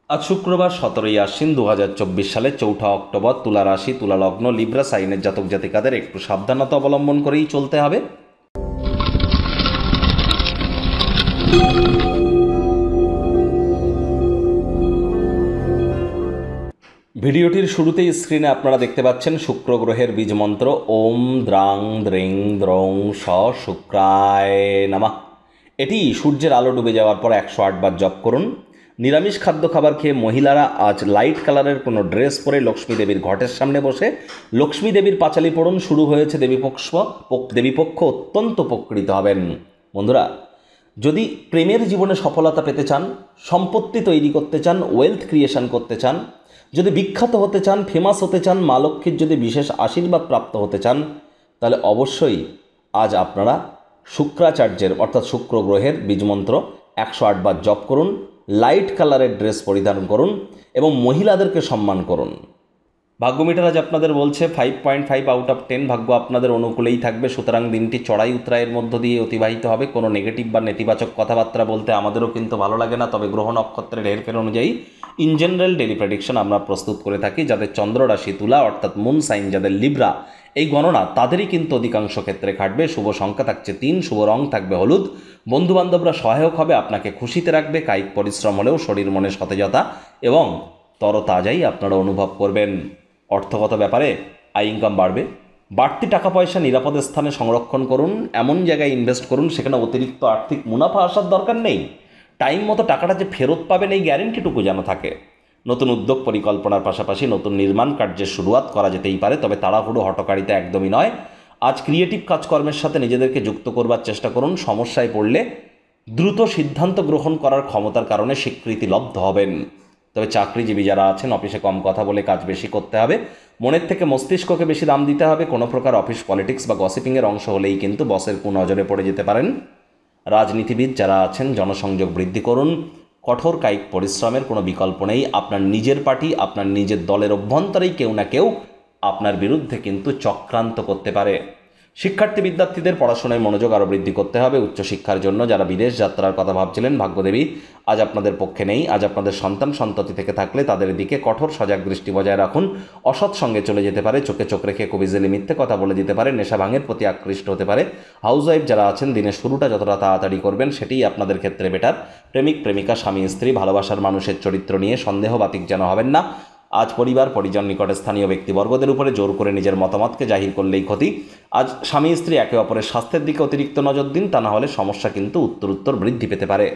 আজ শুক্রবার 17ই আশ্বিন 2024 সালে 4 অক্টোবর। তুলা রাশি, তুলা লগ্ন, লিব্রা সাইনের জাতক জাতিকাদের একটু সাবধানতা অবলম্বন করেই চলতে হবে। ভিডিওটির শুরুতেই স্ক্রিনে আপনারা দেখতে পাচ্ছেন শুক্র গ্রহের বীজ মন্ত্র ওম দ্রাং দ্রিং দ্রং স শুক্রায় নমঃ। এটি সূর্যের আলো ডুবে যাওয়ার পর 108 বার জপ করুন। নিরামিষ খাদ্য খাবার খেয়ে মহিলারা আজ লাইট কালারের কোনো ড্রেস পরে লক্ষ্মী দেবীর ঘটের সামনে বসে লক্ষ্মী দেবীর পাঁচালী পড়ুন। শুরু হয়েছে দেবীপক্ষ, অত্যন্ত উপকৃত হবেন। বন্ধুরা, যদি প্রেমের জীবনে সফলতা পেতে চান, সম্পত্তি তৈরি করতে চান, ওয়েলথ ক্রিয়েশন করতে চান, যদি বিখ্যাত হতে চান, ফেমাস হতে চান, মা লক্ষ্মীর যদি বিশেষ আশীর্বাদ প্রাপ্ত হতে চান, তাহলে অবশ্যই আজ আপনারা শুক্রাচার্যের অর্থাৎ শুক্র গ্রহের বীজমন্ত্র 108 বার জপ করুন, লাইট কালারের ড্রেস পরিধান করুন এবং মহিলাদেরকে সম্মান করুন। ভাগ্যমিটার আজ আপনাদের বলছে 5.5 আউট অফ 10 ভাগ্য আপনাদের অনুকূলেই থাকবে। সুতরাং দিনটি চড়াই উতরাইয়ের মধ্য দিয়ে অতিবাহিত হবে। কোনো নেগেটিভ বা নেতিবাচক কথাবার্তা বলতে আমাদেরও কিন্তু ভালো লাগে না, তবে গ্রহ নক্ষত্রের হেরফের অনুযায়ী ইন জেনারেল ডেলি প্রেডিকশন আমরা প্রস্তুত করে থাকি। যাদের চন্দ্র রাশি তুলা অর্থাৎ মুন সাইন, যাদের লিব্রা, এই গণনা তাদেরই কিন্তু অধিকাংশ ক্ষেত্রে খাটবে। শুভ সংখ্যা থাকছে 3, শুভ রং থাকবে হলুদ। বন্ধুবান্ধবরা সহায়ক হবে, আপনাকে খুশিতে রাখবে। কায়িক পরিশ্রম হলেও শরীর মনে সতেজতা এবং তরতাজাই আপনারা অনুভব করবেন। অর্থগত ব্যাপারে আয় ইনকাম বাড়বে। বাড়তি টাকা পয়সা নিরাপদ স্থানে সংরক্ষণ করুন, এমন জায়গায় ইনভেস্ট করুন সেখানে অতিরিক্ত আর্থিক মুনাফা আসার দরকার নেই। টাইম মতো টাকাটা যে ফেরত পাবেন এই গ্যারেন্টিটুকু যেন থাকে। নতুন উদ্যোগ পরিকল্পনার পাশাপাশি নতুন নির্মাণ কার্যের শুরুয়াত করা যেতেই পারে, তবে তাড়াহুড়ো হটকারিতা একদমই নয়। আজ ক্রিয়েটিভ কাজকর্মের সাথে নিজেদেরকে যুক্ত করবার চেষ্টা করুন। সমস্যায় পড়লে দ্রুত সিদ্ধান্ত গ্রহণ করার ক্ষমতার কারণে স্বীকৃতিলব্ধ হবেন। তবে চাকরিজীবী যারা আছেন, অফিসে কম কথা বলে কাজ বেশি করতে হবে, মনের থেকে মস্তিষ্ককে বেশি দাম দিতে হবে। কোনো প্রকার অফিস পলিটিক্স বা গসিপিংয়ের অংশ হলেই কিন্তু বসের কুনজরে পড়ে যেতে পারেন। রাজনীতিবিদ যারা আছেন, জনসংযোগ বৃদ্ধি করুন। কঠোর কায়িক পরিশ্রমের কোনো বিকল্প নেই। আপনার নিজের পার্টি, আপনার নিজের দলের অভ্যন্তরেই কেউ না কেউ আপনার বিরুদ্ধে কিন্তু চক্রান্ত করতে পারে। শিক্ষার্থী বিদ্যার্থীদের পড়াশোনায় মনোযোগ আরও বৃদ্ধি করতে হবে। উচ্চশিক্ষার জন্য যারা বিদেশ যাত্রার কথা ভাবছিলেন, ভাগ্যদেবী আজ আপনাদের পক্ষে নেই। আজ আপনাদের সন্তান সন্ততি থেকে থাকলে তাদের দিকে কঠোর সজাগ দৃষ্টি বজায় রাখুন। অসৎ সঙ্গে চলে যেতে পারে, চোখে চোখ রেখে খুব ইজিলি মিথ্যে কথা বলে দিতে পারে, নেশা ভাঙের প্রতি আকৃষ্ট হতে পারে। হাউসওয়াইফ যারা আছেন, দিনের শুরুটা যতটা তাড়াতাড়ি করবেন সেটাই আপনাদের ক্ষেত্রে বেটার। প্রেমিক প্রেমিকা, স্বামী স্ত্রী, ভালোবাসার মানুষের চরিত্র নিয়ে সন্দেহবাতিক যেন হবেন না। আজ পরিবার পরিজন, নিকটে স্থানীয় ব্যক্তিবর্গদের উপরে জোর করে নিজের মতামতকে জাহির করলেই ক্ষতি। আজ স্বামী স্ত্রী একে অপরের স্বাস্থ্যের দিকে অতিরিক্ত নজর দিন, তা না হলে সমস্যা কিন্তু উত্তরোত্তর বৃদ্ধি পেতে পারে।